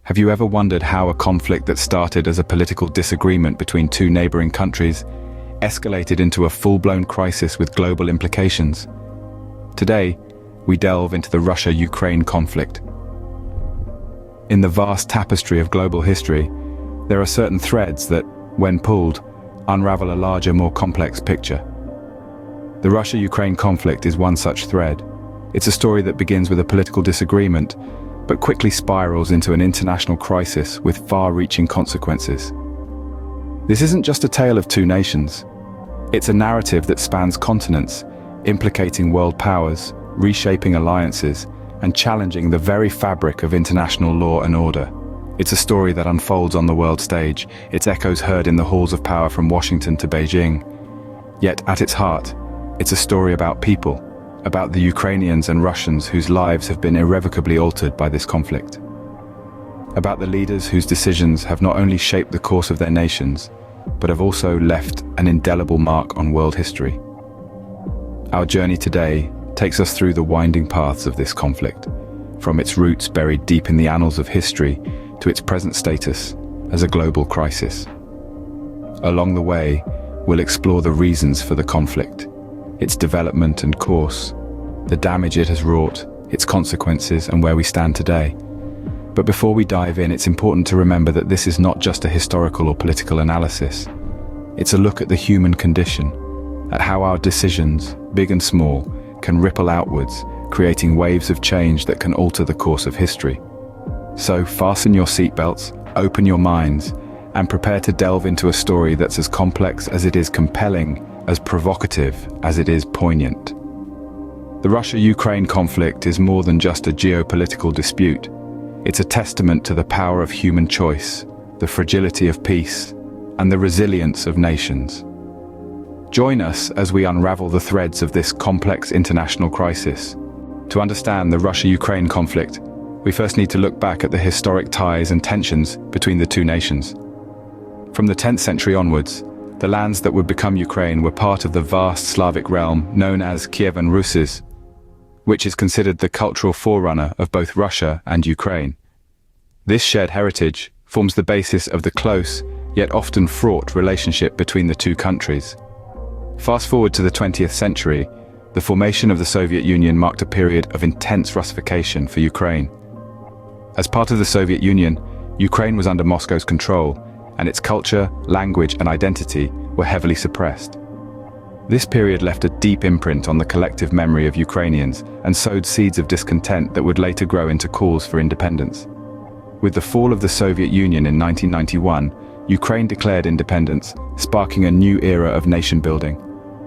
Have you ever wondered how a conflict that started as a political disagreement between two neighboring countries escalated into a full-blown crisis with global implications? Today, we delve into the Russia-Ukraine conflict. In the vast tapestry of global history, there are certain threads that, when pulled, unravel a larger, more complex picture. The Russia-Ukraine conflict is one such thread. It's a story that begins with a political disagreement, but quickly spirals into an international crisis with far-reaching consequences. This isn't just a tale of two nations. It's a narrative that spans continents, implicating world powers, reshaping alliances, and challenging the very fabric of international law and order. It's a story that unfolds on the world stage, its echoes heard in the halls of power from Washington to Beijing. Yet, at its heart, it's a story about people, about the Ukrainians and Russians whose lives have been irrevocably altered by this conflict. About the leaders whose decisions have not only shaped the course of their nations, but have also left an indelible mark on world history. Our journey today takes us through the winding paths of this conflict, from its roots buried deep in the annals of history to its present status as a global crisis. Along the way, we'll explore the reasons for the conflict, its development and course, the damage it has wrought, its consequences, and where we stand today. But before we dive in, it's important to remember that this is not just a historical or political analysis. It's a look at the human condition, at how our decisions, big and small, can ripple outwards, creating waves of change that can alter the course of history. So fasten your seatbelts, open your minds, and prepare to delve into a story that's as complex as it is compelling, as provocative as it is poignant. The Russia-Ukraine conflict is more than just a geopolitical dispute. It's a testament to the power of human choice, the fragility of peace, and the resilience of nations. Join us as we unravel the threads of this complex international crisis. To understand the Russia-Ukraine conflict, we first need to look back at the historic ties and tensions between the two nations. From the 10th century onwards, the lands that would become Ukraine were part of the vast Slavic realm known as Kievan Rus', which is considered the cultural forerunner of both Russia and Ukraine. This shared heritage forms the basis of the close, yet often fraught relationship between the two countries. Fast forward to the 20th century, the formation of the Soviet Union marked a period of intense Russification for Ukraine. As part of the Soviet Union, Ukraine was under Moscow's control, and its culture, language, and identity were heavily suppressed. This period left a deep imprint on the collective memory of Ukrainians and sowed seeds of discontent that would later grow into calls for independence. With the fall of the Soviet Union in 1991, Ukraine declared independence, sparking a new era of nation-building.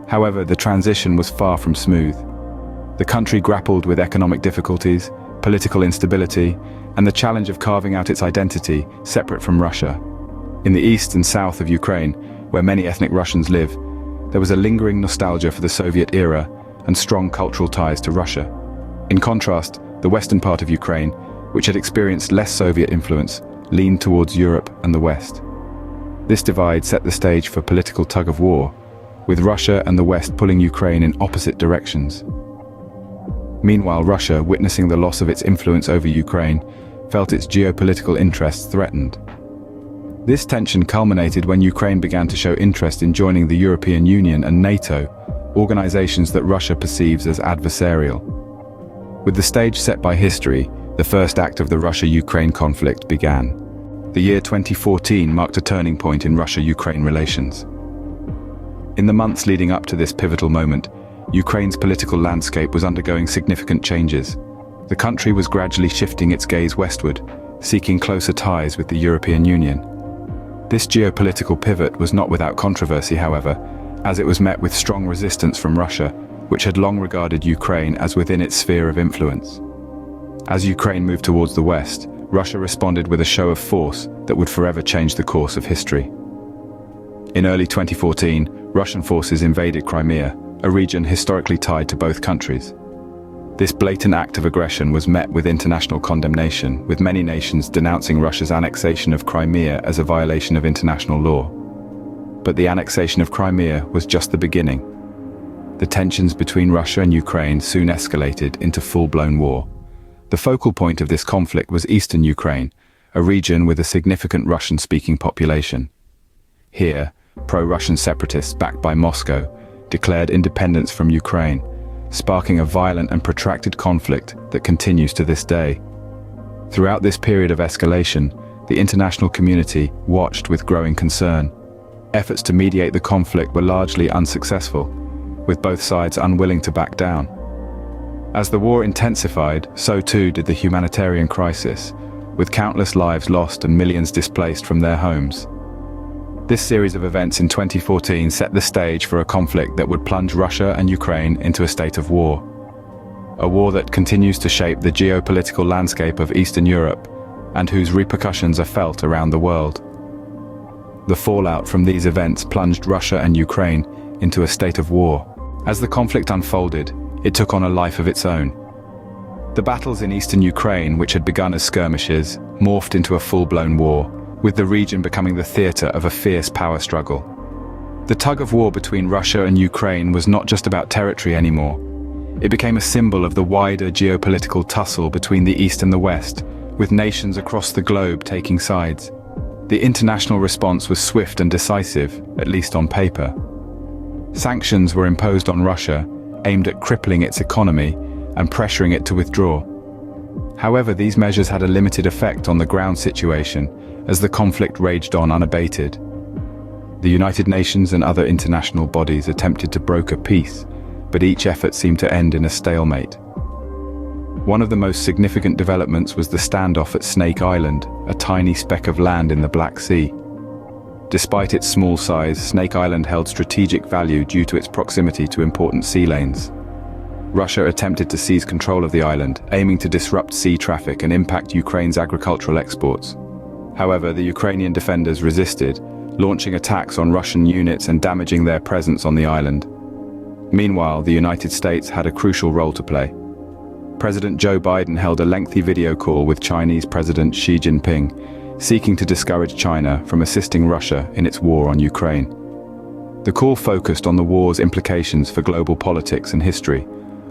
However, the transition was far from smooth. The country grappled with economic difficulties, political instability, and the challenge of carving out its identity separate from Russia. In the east and south of Ukraine, where many ethnic Russians live, there was a lingering nostalgia for the Soviet era and strong cultural ties to Russia. In contrast, the western part of Ukraine, which had experienced less Soviet influence, leaned towards Europe and the West. This divide set the stage for political tug-of-war, with Russia and the West pulling Ukraine in opposite directions. Meanwhile, Russia, witnessing the loss of its influence over Ukraine, felt its geopolitical interests threatened. This tension culminated when Ukraine began to show interest in joining the European Union and NATO, organizations that Russia perceives as adversarial. With the stage set by history, the first act of the Russia-Ukraine conflict began. The year 2014 marked a turning point in Russia-Ukraine relations. In the months leading up to this pivotal moment, Ukraine's political landscape was undergoing significant changes. The country was gradually shifting its gaze westward, seeking closer ties with the European Union. This geopolitical pivot was not without controversy, however, as it was met with strong resistance from Russia, which had long regarded Ukraine as within its sphere of influence. As Ukraine moved towards the west, Russia responded with a show of force that would forever change the course of history. In early 2014, Russian forces invaded Crimea, a region historically tied to both countries. This blatant act of aggression was met with international condemnation, with many nations denouncing Russia's annexation of Crimea as a violation of international law. But the annexation of Crimea was just the beginning. The tensions between Russia and Ukraine soon escalated into full-blown war. The focal point of this conflict was eastern Ukraine, a region with a significant Russian-speaking population. Here, pro-Russian separatists backed by Moscow declared independence from Ukraine, sparking a violent and protracted conflict that continues to this day. Throughout this period of escalation, the international community watched with growing concern. Efforts to mediate the conflict were largely unsuccessful, with both sides unwilling to back down. As the war intensified, so too did the humanitarian crisis, with countless lives lost and millions displaced from their homes. This series of events in 2014 set the stage for a conflict that would plunge Russia and Ukraine into a state of war. A war that continues to shape the geopolitical landscape of Eastern Europe and whose repercussions are felt around the world. The fallout from these events plunged Russia and Ukraine into a state of war. As the conflict unfolded, it took on a life of its own. The battles in eastern Ukraine, which had begun as skirmishes, morphed into a full-blown war, with the region becoming the theater of a fierce power struggle. The tug-of-war between Russia and Ukraine was not just about territory anymore. It became a symbol of the wider geopolitical tussle between the East and the West, with nations across the globe taking sides. The international response was swift and decisive, at least on paper. Sanctions were imposed on Russia, aimed at crippling its economy and pressuring it to withdraw. However, these measures had a limited effect on the ground situation, as the conflict raged on unabated. The United Nations and other international bodies attempted to broker peace, but each effort seemed to end in a stalemate. One of the most significant developments was the standoff at Snake Island, a tiny speck of land in the Black Sea. Despite its small size, Snake Island held strategic value due to its proximity to important sea lanes. Russia attempted to seize control of the island, aiming to disrupt sea traffic and impact Ukraine's agricultural exports. However, the Ukrainian defenders resisted, launching attacks on Russian units and damaging their presence on the island. Meanwhile, the United States had a crucial role to play. President Joe Biden held a lengthy video call with Chinese President Xi Jinping, seeking to discourage China from assisting Russia in its war on Ukraine. The call focused on the war's implications for global politics and history,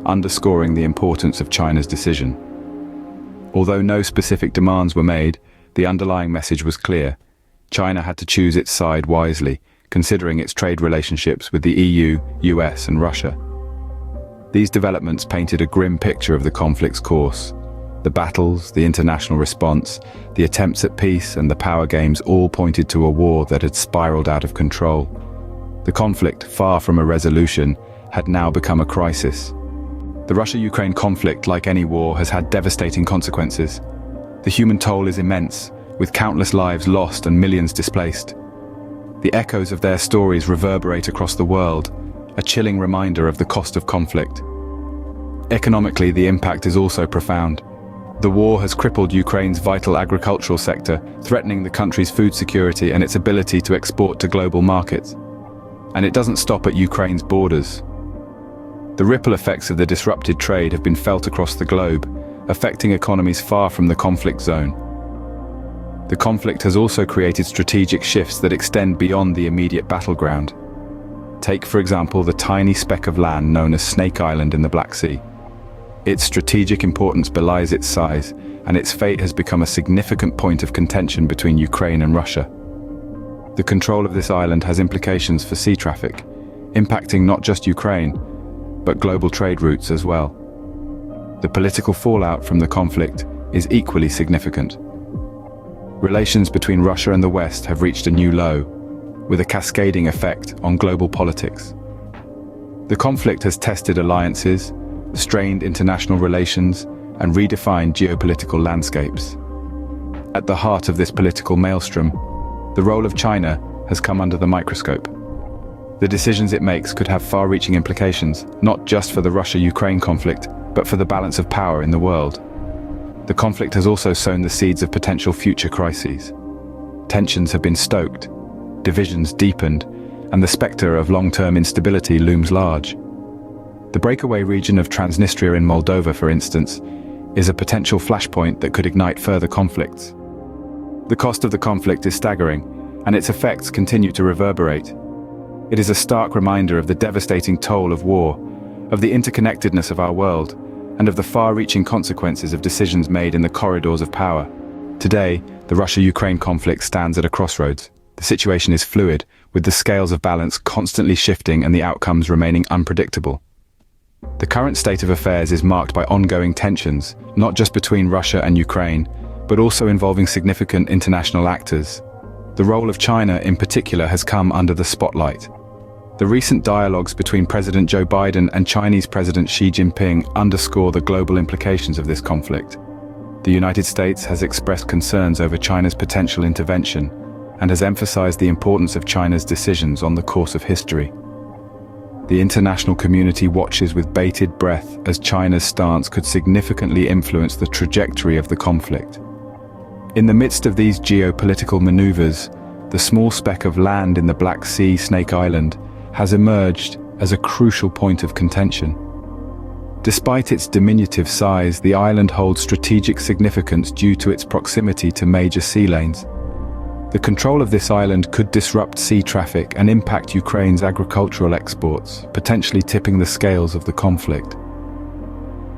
underscoring the importance of China's decision. Although no specific demands were made, the underlying message was clear. China had to choose its side wisely, considering its trade relationships with the EU, US, and Russia. These developments painted a grim picture of the conflict's course. The battles, the international response, the attempts at peace, and the power games all pointed to a war that had spiraled out of control. The conflict, far from a resolution, had now become a crisis. The Russia-Ukraine conflict, like any war, has had devastating consequences. The human toll is immense, with countless lives lost and millions displaced. The echoes of their stories reverberate across the world, a chilling reminder of the cost of conflict. Economically, the impact is also profound. The war has crippled Ukraine's vital agricultural sector, threatening the country's food security and its ability to export to global markets. And it doesn't stop at Ukraine's borders. The ripple effects of the disrupted trade have been felt across the globe, affecting economies far from the conflict zone. The conflict has also created strategic shifts that extend beyond the immediate battleground. Take, for example, the tiny speck of land known as Snake Island in the Black Sea. Its strategic importance belies its size, and its fate has become a significant point of contention between Ukraine and Russia. The control of this island has implications for sea traffic, impacting not just Ukraine, but global trade routes as well. The political fallout from the conflict is equally significant. Relations between Russia and the West have reached a new low, with a cascading effect on global politics. The conflict has tested alliances, strained international relations, and redefined geopolitical landscapes. At the heart of this political maelstrom, the role of China has come under the microscope. The decisions it makes could have far-reaching implications, not just for the Russia-Ukraine conflict, but for the balance of power in the world. The conflict has also sown the seeds of potential future crises. Tensions have been stoked, divisions deepened, and the spectre of long-term instability looms large. The breakaway region of Transnistria in Moldova, for instance, is a potential flashpoint that could ignite further conflicts. The cost of the conflict is staggering, and its effects continue to reverberate. It is a stark reminder of the devastating toll of war, of the interconnectedness of our world, and of the far-reaching consequences of decisions made in the corridors of power. Today, The Russia-Ukraine conflict stands at a crossroads. The situation is fluid, with the scales of balance constantly shifting and the outcomes remaining unpredictable. The current state of affairs is marked by ongoing tensions, not just between Russia and Ukraine, but also involving significant international actors. The role of China in particular has come under the spotlight. The recent dialogues between President Joe Biden and Chinese President Xi Jinping underscore the global implications of this conflict. The United States has expressed concerns over China's potential intervention and has emphasized the importance of China's decisions on the course of history. The international community watches with bated breath as China's stance could significantly influence the trajectory of the conflict. In the midst of these geopolitical maneuvers, the small speck of land in the Black Sea, Snake Island, has emerged as a crucial point of contention. Despite its diminutive size, the island holds strategic significance due to its proximity to major sea lanes. The control of this island could disrupt sea traffic and impact Ukraine's agricultural exports, potentially tipping the scales of the conflict.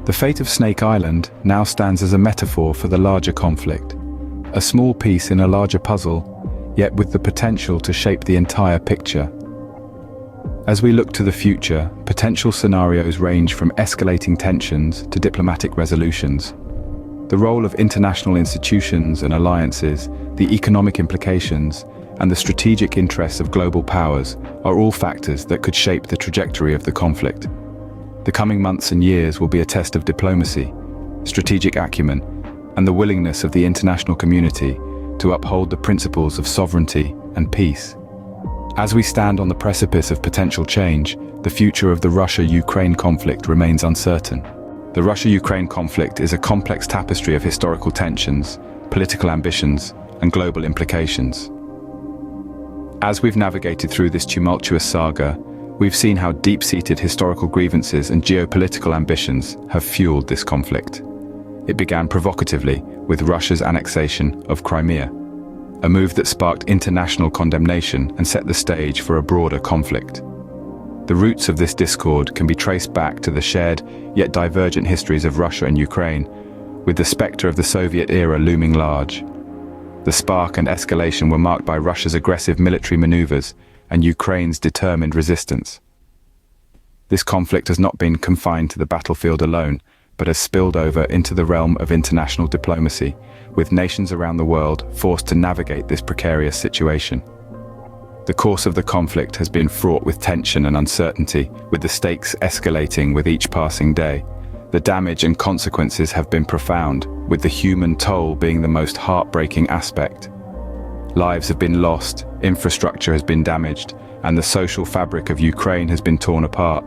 The fate of Snake Island now stands as a metaphor for the larger conflict, a small piece in a larger puzzle, yet with the potential to shape the entire picture. As we look to the future, potential scenarios range from escalating tensions to diplomatic resolutions. The role of international institutions and alliances, the economic implications, and the strategic interests of global powers are all factors that could shape the trajectory of the conflict. The coming months and years will be a test of diplomacy, strategic acumen, and the willingness of the international community to uphold the principles of sovereignty and peace. As we stand on the precipice of potential change, the future of the Russia-Ukraine conflict remains uncertain. The Russia-Ukraine conflict is a complex tapestry of historical tensions, political ambitions, and global implications. As we've navigated through this tumultuous saga, we've seen how deep-seated historical grievances and geopolitical ambitions have fueled this conflict. It began provocatively with Russia's annexation of Crimea, a move that sparked international condemnation and set the stage for a broader conflict. The roots of this discord can be traced back to the shared yet divergent histories of Russia and Ukraine, with the specter of the Soviet era looming large. The spark and escalation were marked by Russia's aggressive military maneuvers and Ukraine's determined resistance. This conflict has not been confined to the battlefield alone, but has spilled over into the realm of international diplomacy, with nations around the world forced to navigate this precarious situation. The course of the conflict has been fraught with tension and uncertainty, with the stakes escalating with each passing day. The damage and consequences have been profound, with the human toll being the most heartbreaking aspect. Lives have been lost, infrastructure has been damaged, and the social fabric of Ukraine has been torn apart.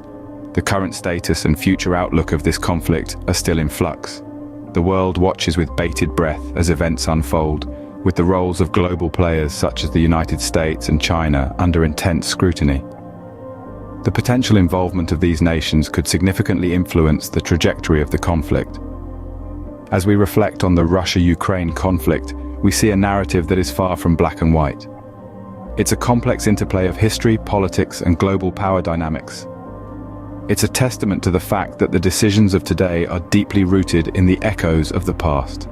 The current status and future outlook of this conflict are still in flux. The world watches with bated breath as events unfold, with the roles of global players such as the United States and China under intense scrutiny. The potential involvement of these nations could significantly influence the trajectory of the conflict. As we reflect on the Russia-Ukraine conflict, we see a narrative that is far from black and white. It's a complex interplay of history, politics, and global power dynamics. It's a testament to the fact that the decisions of today are deeply rooted in the echoes of the past.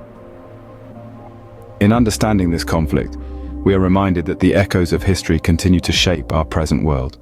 In understanding this conflict, we are reminded that the echoes of history continue to shape our present world.